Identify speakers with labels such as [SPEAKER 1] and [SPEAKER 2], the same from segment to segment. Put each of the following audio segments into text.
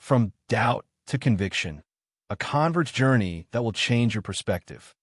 [SPEAKER 1] From doubt to conviction, a convert's journey that will change your perspective.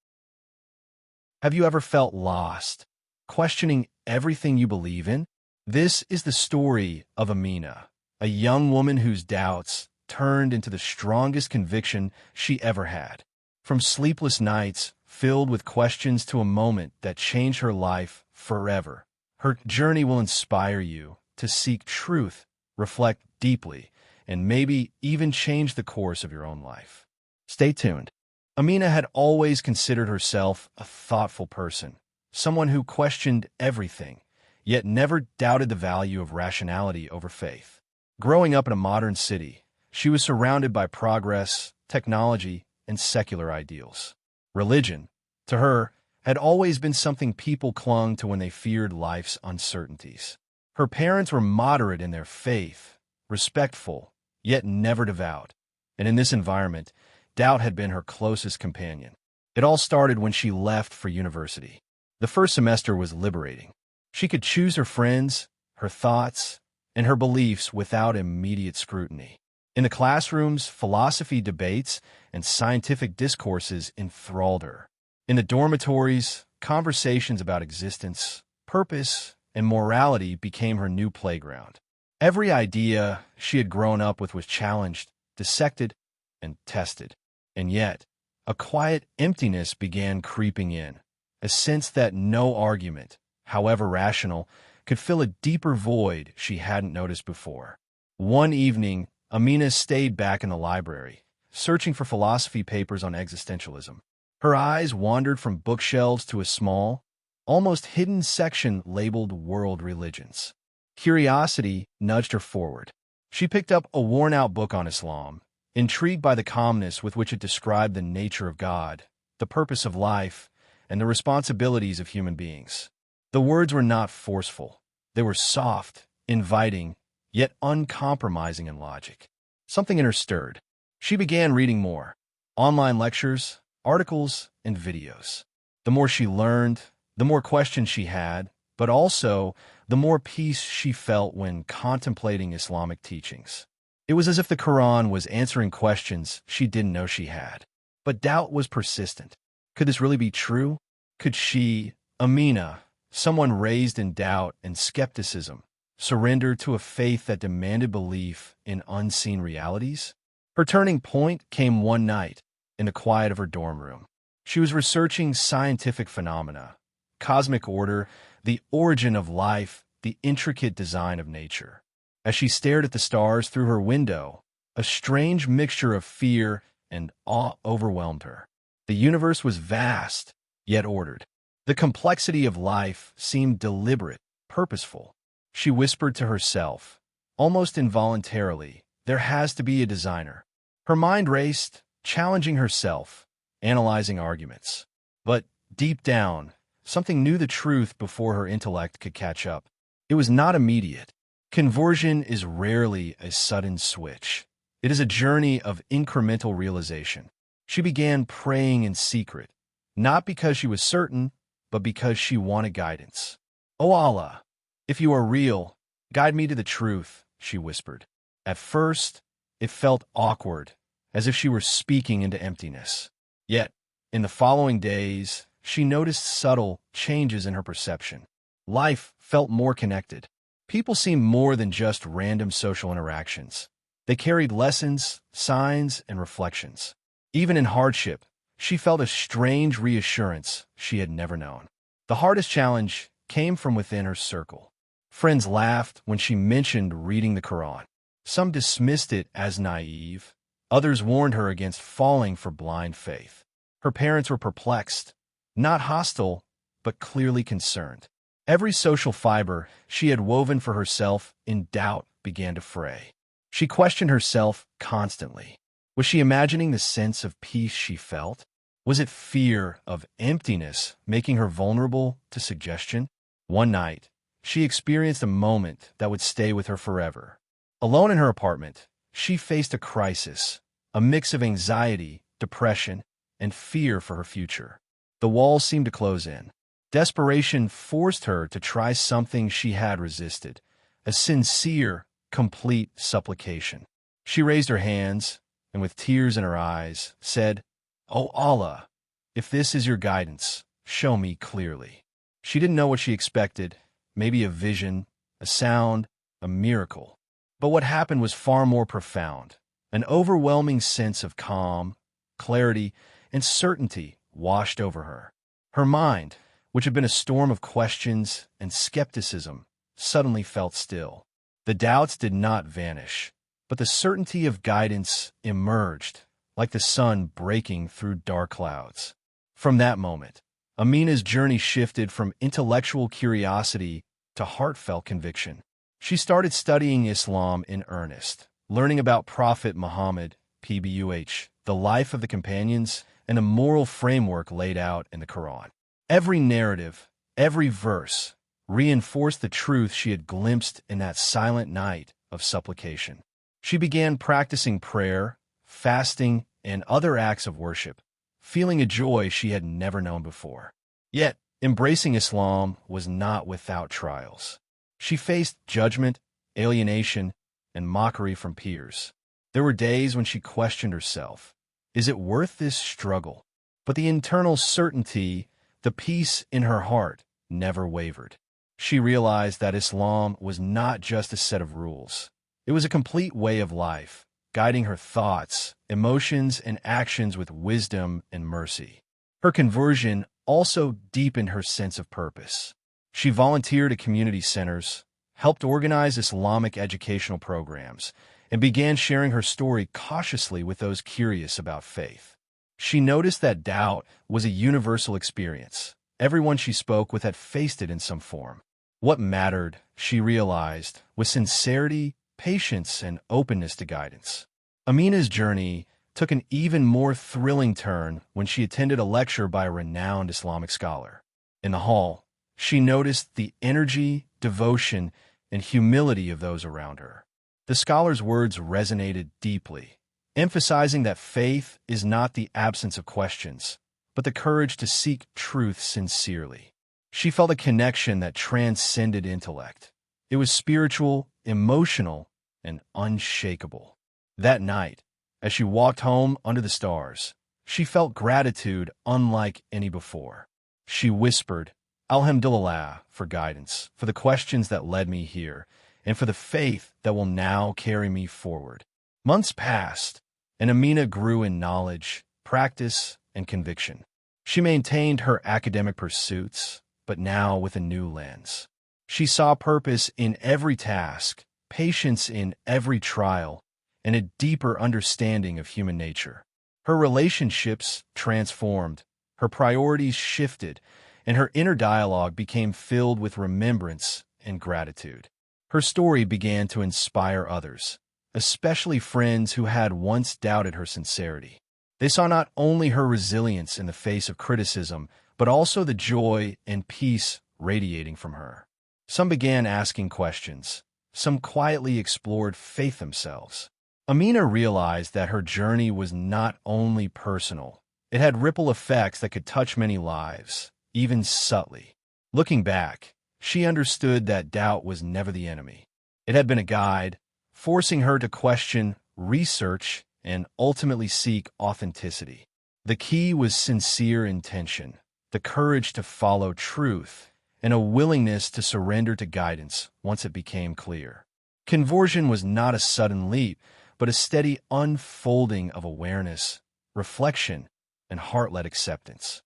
[SPEAKER 1] Have you ever felt lost, questioning everything you believe in? This is the story of Amina, a young woman whose doubts turned into the strongest conviction she ever had. From sleepless nights filled with questions to a moment that changed her life forever. Her journey will inspire you to seek truth, reflect deeply, and maybe even change the course of your own life. Stay tuned. Amina had always considered herself a thoughtful person, someone who questioned everything, yet never doubted the value of rationality over faith. Growing up in a modern city, she was surrounded by progress, technology, and secular ideals. Religion, to her, had always been something people clung to when they feared life's uncertainties. Her parents were moderate in their faith, respectful, yet never devout. And in this environment, doubt had been her closest companion. It all started when she left for university. The first semester was liberating. She could choose her friends, her thoughts, and her beliefs without immediate scrutiny. In the classrooms, philosophy debates and scientific discourses enthralled her. In the dormitories, conversations about existence, purpose, and morality became her new playground. Every idea she had grown up with was challenged, dissected, and tested. And yet, a quiet emptiness began creeping in, a sense that no argument, however rational, could fill a deeper void she hadn't noticed before. One evening, Amina stayed back in the library, searching for philosophy papers on existentialism. Her eyes wandered from bookshelves to a small, almost hidden section labeled World Religions. Curiosity nudged her forward. She picked up a worn-out book on Islam, intrigued by the calmness with which it described the nature of God, the purpose of life, and the responsibilities of human beings. The words were not forceful. They were soft, inviting, yet uncompromising in logic. Something in her stirred. She began reading more. Online lectures, articles, and videos. The more she learned, the more questions she had, but also the more peace she felt when contemplating Islamic teachings. It was as if the Quran was answering questions she didn't know she had. But doubt was persistent. Could this really be true? Could she, Amina, someone raised in doubt and skepticism, surrender to a faith that demanded belief in unseen realities? Her turning point came one night, in the quiet of her dorm room. She was researching scientific phenomena, cosmic order, the origin of life, the intricate design of nature. As she stared at the stars through her window, a strange mixture of fear and awe overwhelmed her. The universe was vast, yet ordered. The complexity of life seemed deliberate, purposeful. She whispered to herself, almost involuntarily, "There has to be a designer." Her mind raced, challenging herself, analyzing arguments. But deep down, something knew the truth before her intellect could catch up. It was not immediate. Conversion is rarely a sudden switch. It is a journey of incremental realization. She began praying in secret, not because she was certain, but because she wanted guidance. "O Allah, if you are real, guide me to the truth," she whispered. At first, it felt awkward, as if she were speaking into emptiness. Yet, in the following days, she noticed subtle changes in her perception. Life felt more connected. People seemed more than just random social interactions. They carried lessons, signs, and reflections. Even in hardship, she felt a strange reassurance she had never known. The hardest challenge came from within her circle. Friends laughed when she mentioned reading the Quran. Some dismissed it as naive. Others warned her against falling for blind faith. Her parents were perplexed, not hostile, but clearly concerned. Every social fiber she had woven for herself in doubt began to fray. She questioned herself constantly. Was she imagining the sense of peace she felt? Was it fear of emptiness making her vulnerable to suggestion? One night, she experienced a moment that would stay with her forever. Alone in her apartment, she faced a crisis, a mix of anxiety, depression, and fear for her future. The walls seemed to close in. Desperation forced her to try something she had resisted, a sincere, complete supplication. She raised her hands, and with tears in her eyes, said, "O Allah, if this is your guidance, show me clearly." She didn't know what she expected, maybe a vision, a sound, a miracle. But what happened was far more profound. An overwhelming sense of calm, clarity, and certainty washed over her. Her mind, which had been a storm of questions and skepticism, suddenly felt still. The doubts did not vanish, but the certainty of guidance emerged, like the sun breaking through dark clouds. From that moment, Amina's journey shifted from intellectual curiosity to heartfelt conviction. She started studying Islam in earnest, learning about Prophet Muhammad, PBUH, the life of the companions, and the moral framework laid out in the Quran. Every narrative, every verse, reinforced the truth she had glimpsed in that silent night of supplication. She began practicing prayer, fasting, and other acts of worship, feeling a joy she had never known before. Yet, embracing Islam was not without trials. She faced judgment, alienation, and mockery from peers. There were days when she questioned herself. Is it worth this struggle? But the internal certainty, the peace in her heart, never wavered. She realized that Islam was not just a set of rules. It was a complete way of life, guiding her thoughts, emotions, and actions with wisdom and mercy. Her conversion also deepened her sense of purpose. She volunteered at community centers, helped organize Islamic educational programs, and began sharing her story cautiously with those curious about faith. She noticed that doubt was a universal experience. Everyone she spoke with had faced it in some form. What mattered, she realized, was sincerity, patience, and openness to guidance. Amina's journey took an even more thrilling turn when she attended a lecture by a renowned Islamic scholar. In the hall, she noticed the energy, devotion, and humility of those around her. The scholar's words resonated deeply, emphasizing that faith is not the absence of questions, but the courage to seek truth sincerely. She felt a connection that transcended intellect. It was spiritual, emotional, and unshakable. That night, as she walked home under the stars, she felt gratitude unlike any before. She whispered, "Alhamdulillah," for guidance, for the questions that led me here, and for the faith that will now carry me forward. Months passed, and Amina grew in knowledge, practice, and conviction. She maintained her academic pursuits, but now with a new lens. She saw purpose in every task, patience in every trial, and a deeper understanding of human nature. Her relationships transformed, her priorities shifted, and her inner dialogue became filled with remembrance and gratitude. Her story began to inspire others, especially friends who had once doubted her sincerity. They saw not only her resilience in the face of criticism, but also the joy and peace radiating from her. Some began asking questions. Some quietly explored faith themselves. Amina realized that her journey was not only personal. It had ripple effects that could touch many lives, even subtly. Looking back, she understood that doubt was never the enemy. It had been a guide, forcing her to question, research, and ultimately seek authenticity. The key was sincere intention, the courage to follow truth, and a willingness to surrender to guidance once it became clear. Conversion was not a sudden leap, but a steady unfolding of awareness, reflection, and heart-led acceptance.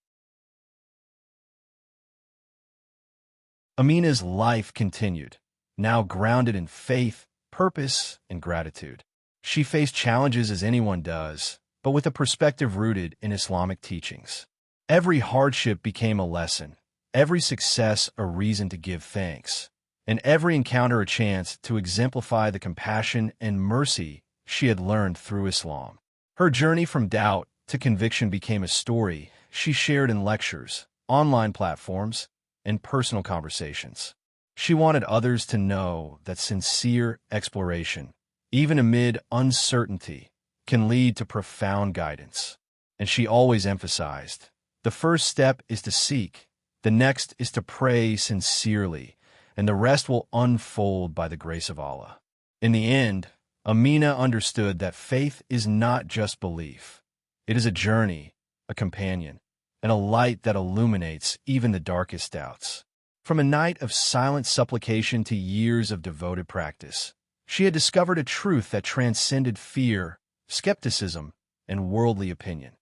[SPEAKER 1] Amina's life continued, now grounded in faith, purpose, and gratitude. She faced challenges as anyone does, but with a perspective rooted in Islamic teachings. Every hardship became a lesson, every success a reason to give thanks, and every encounter a chance to exemplify the compassion and mercy she had learned through Islam. Her journey from doubt to conviction became a story she shared in lectures, online platforms, and personal conversations. She wanted others to know that sincere exploration, even amid uncertainty, can lead to profound guidance. And she always emphasized, the first step is to seek, the next is to pray sincerely, and the rest will unfold by the grace of Allah. In the end, Amina understood that faith is not just belief. It is a journey, a companion, and a light that illuminates even the darkest doubts. From a night of silent supplication to years of devoted practice, she had discovered a truth that transcended fear, skepticism, and worldly opinion.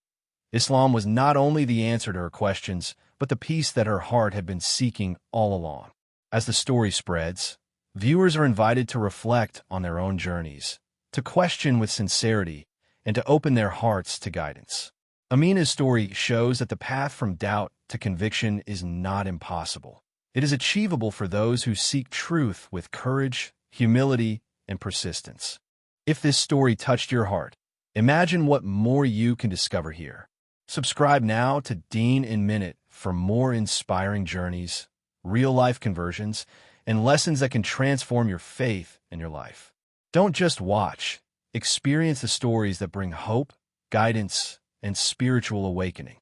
[SPEAKER 1] Islam was not only the answer to her questions, but the peace that her heart had been seeking all along. As the story spreads, viewers are invited to reflect on their own journeys, to question with sincerity, and to open their hearts to guidance. Amina's story shows that the path from doubt to conviction is not impossible. It is achievable for those who seek truth with courage, humility, and persistence. If this story touched your heart, imagine what more you can discover here. Subscribe now to Deen in Minute for more inspiring journeys, real-life conversions, and lessons that can transform your faith and your life. Don't just watch. Experience the stories that bring hope, guidance, and spiritual awakening.